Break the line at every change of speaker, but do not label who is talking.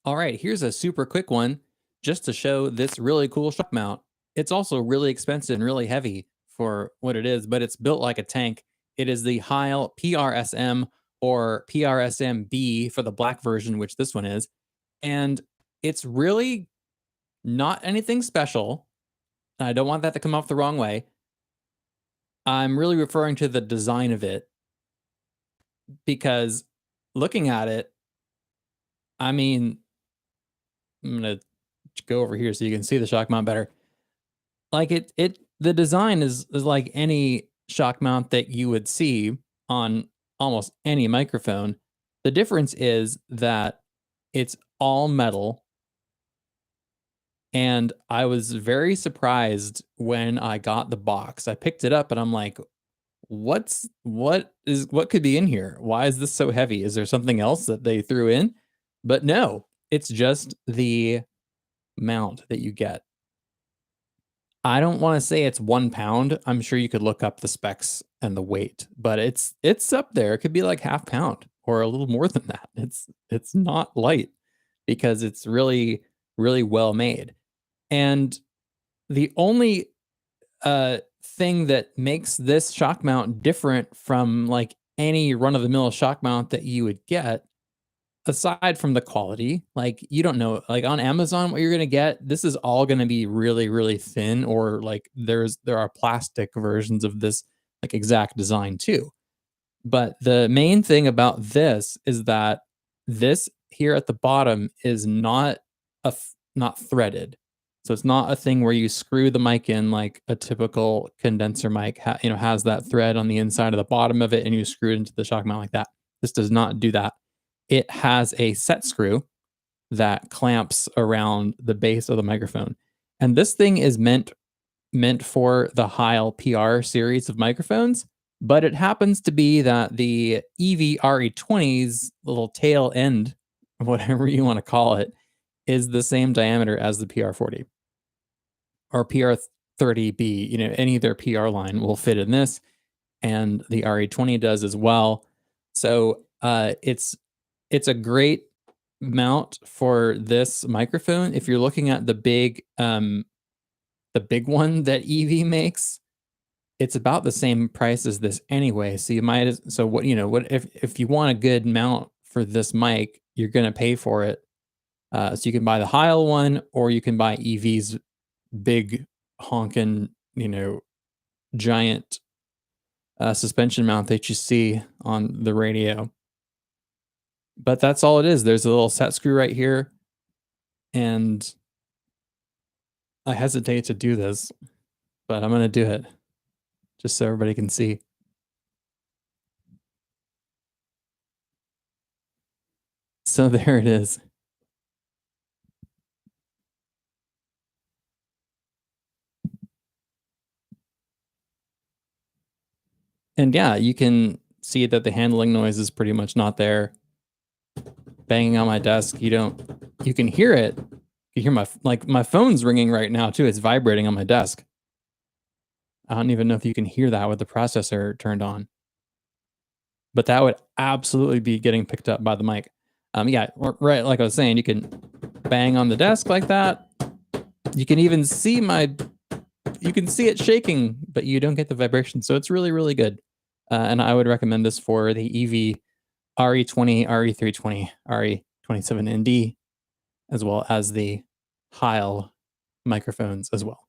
All right, here's a super quick one just to show this really cool shock mount. It's also really expensive and really heavy for what it is, but it's built like a tank. It is the Heil PRSM or PRSM-B for the black version, which this one is. And it's really not anything special. I don't want that to come off the wrong way. I'm really referring to the design of it because looking at it, I mean, I'm going to go over here so you can see the shock mount better. Like the design is like any shock mount that you would see on almost any microphone. The difference is that it's all metal. And I was very surprised when I got the box. I picked it up and I'm like, what could be in here? Why is this so heavy? Is there something else that they threw in? But no, it's just the mount that you get. I don't want to say it's 1 pound. I'm sure you could look up the specs and the weight, but it's up there. It could be like half pound or a little more than that. It's not light because it's really, really well made. And the only thing that makes this shock mount different from like any run-of-the-mill shock mount that you would get, aside from the quality, like you don't know, like on Amazon, what you're gonna get, this is all gonna be really, really thin, or like there are plastic versions of this like exact design too. But the main thing about this is that this here at the bottom is not not threaded. So it's not a thing where you screw the mic in like a typical condenser mic, has that thread on the inside of the bottom of it and you screw it into the shock mount like that. This does not do that. It has a set screw that clamps around the base of the microphone. And this thing is meant for the Heil PR series of microphones, but it happens to be that the EV RE20's little tail end, whatever you want to call it, is the same diameter as the PR40 or PR30B. Any of their PR line will fit in this, and the RE20 does as well. So it's a great mount for this microphone. If you're looking at the big one that EV makes, it's about the same price as this anyway. So if you want a good mount for this mic, you're going to pay for it. So you can buy the Heil one, or you can buy EV's big honkin', giant suspension mount that you see on the radio. But that's all it is. There's a little set screw right here. And I hesitate to do this, but I'm going to do it just so everybody can see. So there it is. And yeah, you can see that the handling noise is pretty much not there. Banging on my desk, you can hear it. You hear my phone's ringing right now too. It's vibrating on my desk. I don't even know if you can hear that with the processor turned on. But that would absolutely be getting picked up by the mic. Yeah, right, like I was saying, you can bang on the desk like that. You can even see it shaking, but you don't get the vibration. So it's really, really good. And I would recommend this for the EV RE20, RE320, RE27ND, as well as the Heil microphones as well.